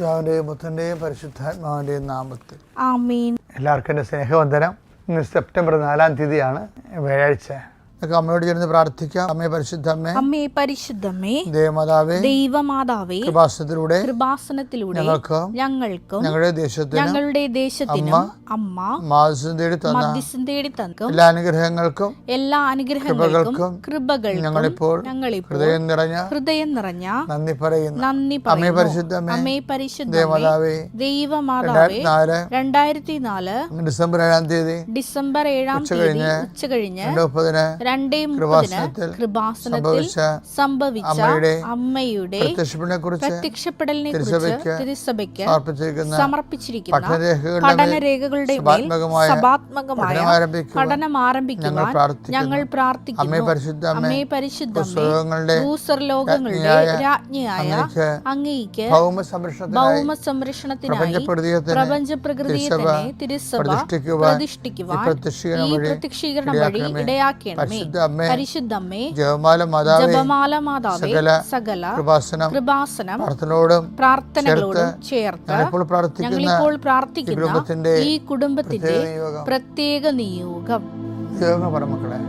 പിതാവിന്റെയും പുത്രന്റെയും പരിശുദ്ധാത്മാവിന്റെയും നാമത്തിൽ ആമേൻ. എല്ലാവർക്കും എൻ്റെ സ്നേഹവന്ദനം. ഇന്ന് സെപ്റ്റംബർ 4-ാം തീയതിയാണ്, വ്യാഴാഴ്ച. നമുക്ക് അമ്മയോട് ചേർന്ന് പ്രാർത്ഥിക്കാം. അമ്മേ പരിശുദ്ധമ്മേ, അമ്മേ പരിശുദ്ധമ്മേ, ദൈവമാതാവേ, ദൈവമാതാവേ, കൃപാസനത്തിലൂടെ ഞങ്ങൾക്കും ഞങ്ങളുടെ ദേശത്തിനും അമ്മ മാധ്യസ്ഥം തേടി തന്ന എല്ലാ അനുഗ്രഹങ്ങൾക്കും കൃപകൾക്കും ഞങ്ങളിപ്പോൾ ഹൃദയം നിറഞ്ഞ നന്ദി പറയുന്നു. അമ്മേ പരിശുദ്ധമ്മേ, ദൈവമാതാവേ, 2004 ഡിസംബർ 7-ാം തീയതി ഉച്ചകഴിഞ്ഞ് 2:30 കൃപാസനത്തിൽ സംഭവിച്ച അമ്മയുടെ പ്രത്യക്ഷപ്പെടലിനെ കുറിച്ച് തിരുസഭയ്ക്ക് സമർപ്പിച്ചിരിക്കുന്ന പഠനരേഖകളുടെ മേൽ സഭാത്മകമായ പഠനം ആരംഭിക്കുവാൻ ഞങ്ങൾ പ്രാർത്ഥിക്കുന്നു. അമ്മേ പരിശുദ്ധമേ, ഭൂസ്വർലോകങ്ങളുടെ രാജ്ഞിയായ അങ്ങേയ്ക്ക് ഭൗമസംരക്ഷണത്തിനായി പ്രപഞ്ചപ്രകൃതിയെ തന്നെ തിരുസഭ പ്രതിഷ്ഠിക്കുവാൻ ഈ പ്രത്യക്ഷീകരണം വഴി ഇടയാക്കണമേ. പരിശുദ്ധമ്മേ, ജപമാല മാതാവേ, സകല കൃപാസനം പ്രാർത്ഥനകളോടും ചേർത്ത് ഞങ്ങളിപ്പോൾ പ്രാർത്ഥിക്കുന്ന ഈ കുടുംബത്തിന്റെ പ്രത്യേക നിയോഗം. മക്കളെ,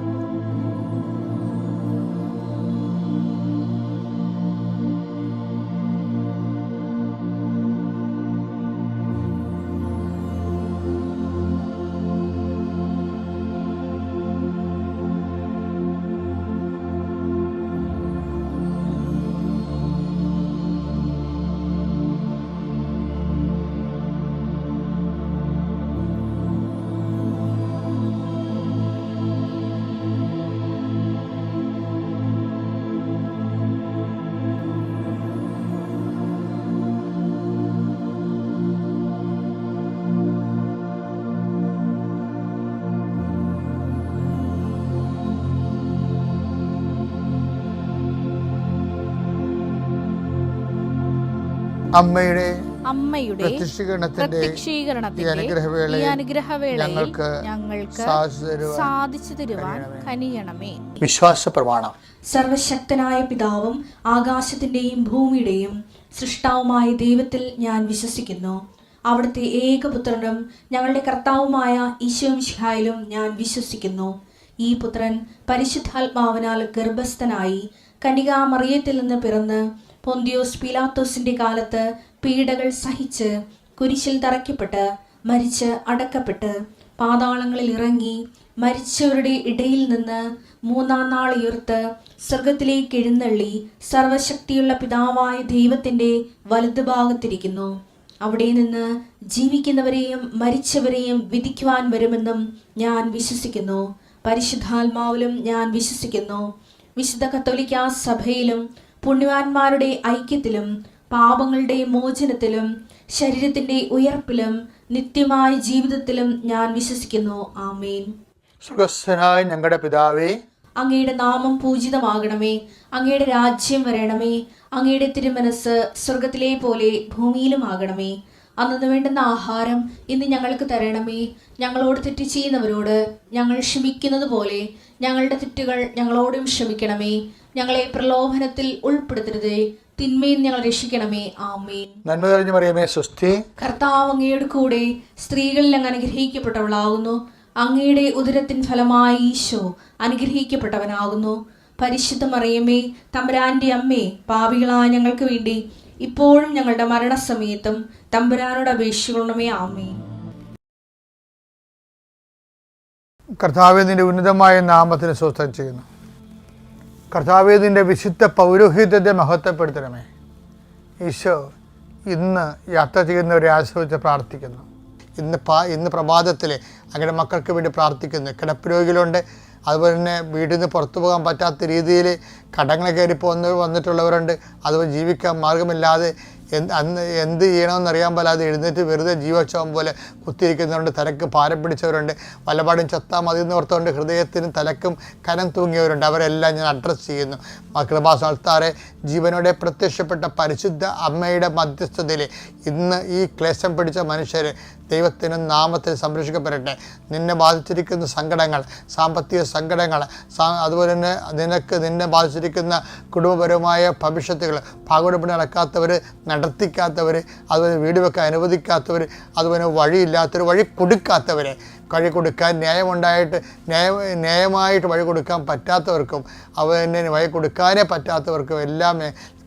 അമ്മയുടെ പ്രത്യക്ഷീകരണത്തിന്റെ ഈ അനുഗ്രഹവേളയിൽ ഞങ്ങൾക്ക് സാധിച്ചു തരുവാൻ കനിയണമേ. വിശ്വാസ പ്രമാണം. സർവശക്തനായ പിതാവും ആകാശത്തിന്റെയും ഭൂമിയുടെയും സൃഷ്ടാവുമായ ദൈവത്തിൽ ഞാൻ വിശ്വസിക്കുന്നു. അവിടുത്തെ ഏകപുത്രനും ഞങ്ങളുടെ കർത്താവുമായ ഈശോമിശിഹായിലും ഞാൻ വിശ്വസിക്കുന്നു. ഈ പുത്രൻ പരിശുദ്ധാത്മാവിനാൽ ഗർഭസ്ഥനായി കന്യകാമറിയത്തിൽ നിന്ന് പിറന്ന് പൊന്തിയോസ് പീലാത്തോസിന്റെ കാലത്ത് പീഡകൾ സഹിച്ച് കുരിശിൽ തറയ്ക്കപ്പെട്ട് മരിച്ച് അടക്കപ്പെട്ട് പാതാളങ്ങളിൽ ഇറങ്ങി മരിച്ചവരുടെ ഇടയിൽ നിന്ന് 3-ാം നാൾ ഉയർത്ത് സ്വർഗത്തിലേക്ക് എഴുന്നള്ളി സർവശക്തിയുള്ള പിതാവായ ദൈവത്തിന്റെ വലതുഭാഗത്തിരിക്കുന്നു. അവിടെ നിന്ന് ജീവിക്കുന്നവരെയും മരിച്ചവരെയും വിധിക്കുവാൻ വരുമെന്നും ഞാൻ വിശ്വസിക്കുന്നു. പരിശുദ്ധാത്മാവിലും ഞാൻ വിശ്വസിക്കുന്നു. വിശുദ്ധ കത്തോലിക്കാ സഭയിലും പുണ്യവാന്മാരുടെ ഐക്യത്തിലും പാപങ്ങളുടെ മോചനത്തിലും ശരീരത്തിന്റെ ഉയർപ്പിലും നിത്യമായ ജീവിതത്തിലും ഞാൻ വിശ്വസിക്കുന്നു. ആമേൻ. സ്വർഗ്ഗസ്ഥനായ ഞങ്ങളുടെ പിതാവേ, അങ്ങയുടെ നാമം പൂജിതമാകണമേ. അങ്ങയുടെ രാജ്യം വരണമേ. അങ്ങയുടെ തിരുമനസ് സ്വർഗത്തിലെ പോലെ ഭൂമിയിലും ആകണമേ. അന്നു വേണ്ടുന്ന ആഹാരം ഇന്ന് ഞങ്ങൾക്ക് തരണമേ. ഞങ്ങളോട് തെറ്റ് ചെയ്യുന്നവരോട് ഞങ്ങൾ ക്ഷമിക്കുന്നത് പോലെ ഞങ്ങളുടെ തെറ്റുകൾ ഞങ്ങളോടും ക്ഷമിക്കണമേ. ഞങ്ങളെ പ്രലോഭനത്തിൽ ഉൾപ്പെടുത്തരുതേ, തിന്മയിൽ ഞങ്ങൾ രക്ഷിക്കണമേ. ആമേൻ. നന്മ നിറഞ്ഞ മറിയമേ, സ്വസ്തി. കർത്താവ് അങ്ങയുടെ കൂടെ സ്ത്രീകളിൽ അങ്ങ് അനുഗ്രഹിക്കപ്പെട്ടവളാകുന്നു. അങ്ങയുടെ ഉദരത്തിൻ ഫലമായി ഈശോ അനുഗ്രഹിക്കപ്പെട്ടവനാകുന്നു. പരിശുദ്ധ മറിയമേ, തമ്പുരാന്റെ അമ്മേ, പാപികളായ ഞങ്ങൾക്ക് വേണ്ടി ഇപ്പോഴും ഞങ്ങളുടെ മരണസമയത്തും തമ്പുരാനോട് അപേക്ഷിക്കണമേ. ആമേൻ. കർത്താവേ, നിന്റെ ഉന്നതമായ നാമത്തിന് സ്തോത്രം ചെയ്യുന്നു. കർത്താവേ, നിന്റെ വിശുദ്ധ പൗരോഹിത്യത്തെ മഹത്വപ്പെടുത്തണമേ. ഈശോ ഇന്ന് യാത്ര ചെയ്യുന്നവരെ ആശ്രയിച്ച് പ്രാർത്ഥിക്കുന്നു. ഇന്ന് പ്രഭാതത്തിൽ അങ്ങയുടെ മക്കൾക്ക് വേണ്ടി പ്രാർത്ഥിക്കുന്നു. കിടപ്പ് അതുപോലെ തന്നെ വീട്ടിൽ നിന്ന് പുറത്തു പോകാൻ പറ്റാത്ത രീതിയിൽ കടങ്ങൾ കയറി വന്നിട്ടുള്ളവരുണ്ട്. അതുപോലെ ജീവിക്കാൻ മാർഗമില്ലാതെ എന്ത് ചെയ്യണമെന്നറിയാൻ പാലാതെ എഴുന്നേറ്റ് വെറുതെ ജീവോത്സവം പോലെ കുത്തിയിരിക്കുന്നവരുണ്ട്. തലക്ക് ഭാരം പിടിച്ചവരുണ്ട്. വല്ലപാടും ചത്താൽ മതി എന്ന് ഓർത്തുകൊണ്ട് ഹൃദയത്തിനും തലക്കും കനം തൂങ്ങിയവരുണ്ട്. അവരെല്ലാം ഞാൻ അഡ്രസ്സ് ചെയ്യുന്നു. കൃപാസനത്താറെ ജീവനോടെ പ്രത്യക്ഷപ്പെട്ട പരിശുദ്ധ അമ്മയുടെ മധ്യസ്ഥതയിൽ ഇന്ന് ഈ ക്ലേശം പിടിച്ച മനുഷ്യർ ദൈവത്തിൻ്റെ നാമത്തിൽ സംരക്ഷിക്കപ്പെടട്ടെ. നിന്നെ ബാധിച്ചിരിക്കുന്ന സങ്കടങ്ങൾ, സാമ്പത്തിക സങ്കടങ്ങൾ, അതുപോലെ തന്നെ നിന്നെ ബാധിച്ചിരിക്കുന്ന കുടുംബപരമായ ഭവിഷ്യത്തുകൾ, ഭാഗവടപ്പണി നടക്കാത്തവർ, നടത്തിക്കാത്തവർ, അതുപോലെ വീട് വെക്കാൻ അനുവദിക്കാത്തവർ, അതുപോലെ വഴിയില്ലാത്തവർ, വഴി കൊടുക്കാത്തവരെ, വഴി കൊടുക്കാൻ ന്യായമായിട്ട് വഴി കൊടുക്കാൻ പറ്റാത്തവർക്കും, അതുപോലെ വഴി കൊടുക്കാനേ പറ്റാത്തവർക്കും എല്ലാം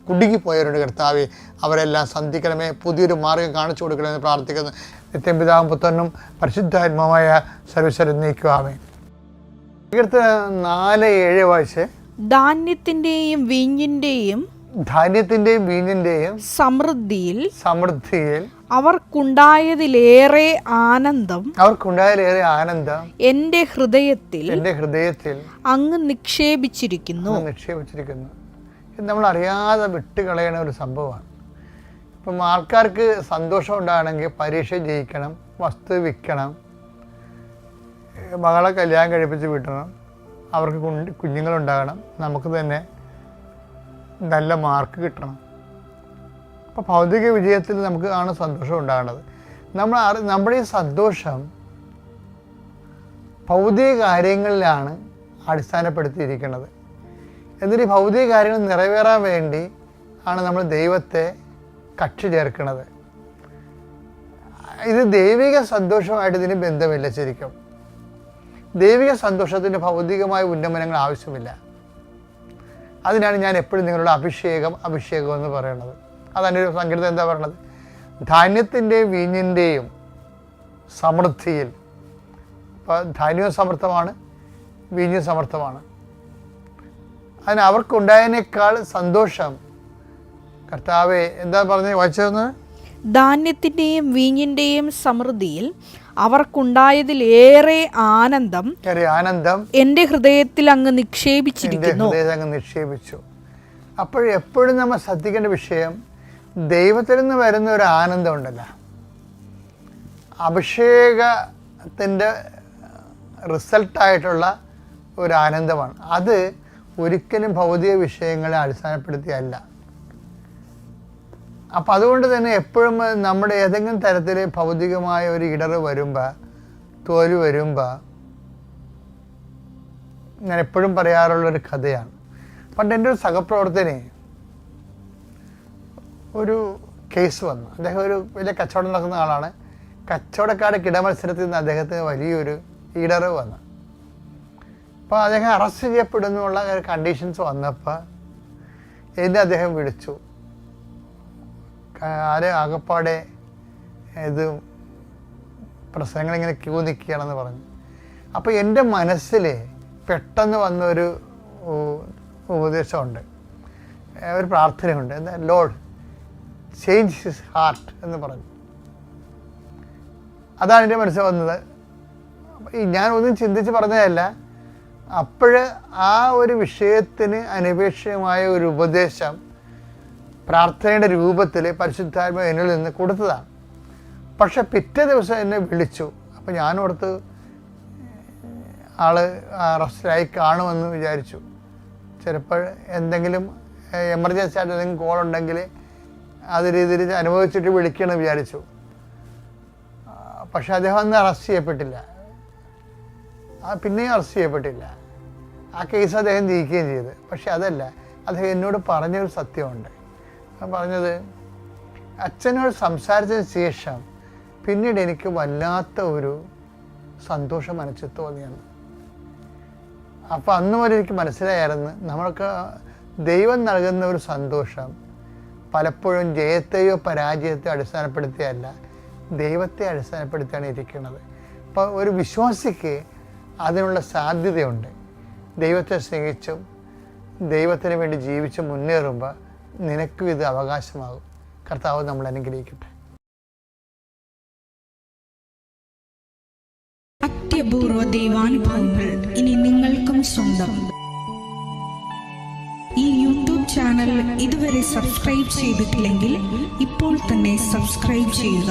കുടുങ്ങിപ്പോയവരുണ്ട്. കർത്താവേ, അവരെല്ലാം സന്ധിക്കണമേ, പുതിയൊരു മാർഗ്ഗം കാണിച്ചു കൊടുക്കണമെന്ന് പ്രാർത്ഥിക്കുന്നു. നിത്യം പിതാവും പുത്രനും പരിശുദ്ധാത്മാവായ സർവ്വീശ്വരൻ നീക്കുവാമേ. 4:7 വായിച്ച്. ധാന്യത്തിന്റെയും വീഞ്ഞിന്റെയും സമൃദ്ധിയിൽ അവർക്കുണ്ടായതിലേറെ ആനന്ദം എന്റെ ഹൃദയത്തിൽ അങ്ങ് നിക്ഷേപിച്ചിരിക്കുന്നു. ഇത് നമ്മൾ അറിയാതെ വിട്ടുകളയണ ഒരു സംഭവമാണ്. ഇപ്പം ആൾക്കാർക്ക് സന്തോഷം ഉണ്ടാകണമെങ്കിൽ പരീക്ഷ ജയിക്കണം, വസ്തു വിൽക്കണം, മകളെ കല്യാണം കഴിപ്പിച്ച് വിട്ടണം, അവർക്ക് കുഞ്ഞുങ്ങളുണ്ടാകണം, നമുക്ക് തന്നെ നല്ല മാർക്ക് കിട്ടണം. അപ്പോൾ ഭൗതിക വിജയത്തിൽ നമുക്ക് ആണ് സന്തോഷം ഉണ്ടാകേണ്ടത്. നമ്മുടെ ഈ സന്തോഷം ഭൗതിക കാര്യങ്ങളിലാണ് അടിസ്ഥാനപ്പെടുത്തിയിരിക്കുന്നത്. എന്നിട്ട് ഈ ഭൗതിക കാര്യങ്ങൾ നിറവേറാൻ വേണ്ടി ആണ് നമ്മൾ ദൈവത്തെ കക്ഷി ചേർക്കുന്നത്. ഇത് ദൈവിക സന്തോഷമായിട്ട് ഇതിന് ബന്ധമില്ല. ശരിക്കും ദൈവിക സന്തോഷത്തിന് ഭൗതികമായ ഉന്നമനങ്ങൾ ആവശ്യമില്ല. അതിനാണ് ഞാൻ എപ്പോഴും നിങ്ങളുടെ അഭിഷേകം എന്ന് പറയുന്നത്. അതാണ് ഒരു സങ്കീർത്തനം എന്താ പറയുന്നത്? ധാന്യത്തിൻ്റെയും വീഞ്ഞിൻ്റെയും സമൃദ്ധിയിൽ. അപ്പോൾ ധാന്യവും സമർത്ഥമാണ്, വീഞ്ഞും സമർത്ഥമാണ്. അതിന് അവർക്കുണ്ടായതിനേക്കാൾ സന്തോഷം കർത്താവെ എന്താ പറഞ്ഞത്? വായിച്ചതെന്ന്? ധാന്യത്തിന്റെയും വീഞ്ഞിന്റെയും സമൃദ്ധിയിൽ അവർക്കുണ്ടായതിലേറെ ആനന്ദം എന്റെ ഹൃദയത്തിൽ അങ്ങ് നിക്ഷേപിച്ചിരിക്കുന്നു. നിക്ഷേപിച്ചു. അപ്പോഴെപ്പോഴും നമ്മൾ ശ്രദ്ധിക്കേണ്ട വിഷയം, ദൈവത്തിൽ നിന്ന് വരുന്ന ഒരു ആനന്ദം ഉണ്ടല്ലോ, അഭിഷേകത്തിൻ്റെ റിസൾട്ടായിട്ടുള്ള ഒരു ആനന്ദമാണ്. അത് ഒരിക്കലും ഭൗതിക വിഷയങ്ങളെ അടിസ്ഥാനപ്പെടുത്തിയല്ല. അപ്പം അതുകൊണ്ട് തന്നെ എപ്പോഴും നമ്മുടെ ഏതെങ്കിലും തരത്തിൽ ഭൗതികമായ ഒരു ഇടറ് വരുമ്പോൾ, തോൽവി വരുമ്പോൾ, ഞാൻ എപ്പോഴും പറയാറുള്ളൊരു കഥയാണ്. പണ്ട് എൻ്റെ ഒരു സഹപ്രവർത്തനെ ഒരു കേസ് വന്നു. അദ്ദേഹം ഒരു വലിയ കച്ചവടം നടക്കുന്ന ആളാണ്. കച്ചവടക്കാരുടെ കിടമത്സരത്തിൽ നിന്ന് അദ്ദേഹത്തിന് വലിയൊരു ഇടറ് വന്നു. അപ്പോൾ അദ്ദേഹം അറസ്റ്റ് ചെയ്യപ്പെടുന്നുള്ള കണ്ടീഷൻസ് വന്നപ്പോൾ എന്നെ അദ്ദേഹം വിളിച്ചു. ആകപ്പാടെ ഇത് പ്രശ്നങ്ങളിങ്ങനെ ക്യൂ നിൽക്കുകയാണെന്ന് പറഞ്ഞു. അപ്പോൾ എൻ്റെ മനസ്സിൽ പെട്ടെന്ന് വന്നൊരു ഉപദേശമുണ്ട്, ഒരു പ്രാർത്ഥനയുണ്ട്. എന്താ? ലോർഡ് ചേഞ്ച് ഹിസ് ഹാർട്ട് എന്ന് പറഞ്ഞു. അതാണ് എൻ്റെ മനസ്സിൽ വന്നത്. ഞാനൊന്നും ചിന്തിച്ച് പറഞ്ഞതല്ല. അപ്പോൾ ആ ഒരു വിഷയത്തിന് അനപേക്ഷിതമായ ഒരു ഉപദേശം പ്രാർത്ഥനയുടെ രൂപത്തിൽ പരിശുദ്ധാത്മാവ് എന്നിൽ നിന്ന് കൊടുത്തതാണ്. പക്ഷെ പിറ്റേ ദിവസം എന്നെ വിളിച്ചു. അപ്പോൾ ഞാനോർത്ത് ആൾ അറസ്റ്റിലായി കാണുമെന്ന് വിചാരിച്ചു. ചിലപ്പോൾ എന്തെങ്കിലും എമർജൻസി ആയിട്ട് എന്തെങ്കിലും കോൾ ഉണ്ടെങ്കിൽ അത് രീതിയിൽ അനുഭവിച്ചിട്ട് വിളിക്കണമെന്ന് വിചാരിച്ചു. പക്ഷെ അദ്ദേഹം അന്ന് അറസ്റ്റ് ചെയ്യപ്പെട്ടില്ല. പിന്നെയും അറസ്റ്റ് ചെയ്യപ്പെട്ടില്ല. ആ കേസ് അദ്ദേഹം ജയിക്കുകയും ചെയ്തു. പക്ഷെ അതല്ല, അദ്ദേഹം എന്നോട് പറഞ്ഞൊരു സത്യമുണ്ട്. പറഞ്ഞത്, അച്ഛനോട് സംസാരിച്ചതിന് ശേഷം പിന്നീട് എനിക്ക് വല്ലാത്ത ഒരു സന്തോഷം മനസ്സിൽ തോന്നിയെന്ന്. അപ്പോൾ അന്ന് മുതൽ എനിക്ക് മനസ്സിലായിരുന്നു, നമ്മൾക്ക് ദൈവം നൽകുന്ന ഒരു സന്തോഷം പലപ്പോഴും ജയത്തെയോ പരാജയത്തെയോ അടിസ്ഥാനപ്പെടുത്തിയല്ല, ദൈവത്തെ അടിസ്ഥാനപ്പെടുത്തിയാണ് ഇരിക്കുന്നത്. അപ്പോൾ ഒരു വിശ്വാസിക്ക് അതിനുള്ള സാധ്യതയുണ്ട്. ദൈവത്തെ സ്നേഹിച്ചും ദൈവത്തിന് വേണ്ടി ജീവിച്ച് മുന്നേറുമ്പോൾ നിനക്കും ഇത് അവകാശമാകും. കർത്താവ് നമ്മൾ അനുഗ്രഹിക്കട്ടെ. അത്യപൂർവ ദൈവാനുഭവങ്ങൾ ഇനി നിങ്ങൾക്കും സ്വന്തം. ഈ യൂട്യൂബ് ചാനൽ ഇതുവരെ സബ്സ്ക്രൈബ് ചെയ്തിട്ടില്ലെങ്കിൽ ഇപ്പോൾ തന്നെ സബ്സ്ക്രൈബ് ചെയ്യുക.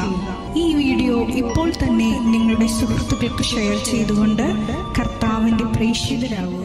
ഈ വീഡിയോ ഇപ്പോൾ തന്നെ നിങ്ങളുടെ സുഹൃത്തുക്കൾക്ക് ഷെയർ ചെയ്തുകൊണ്ട് കർത്താവിൻ്റെ പ്രേക്ഷിതരാകുക.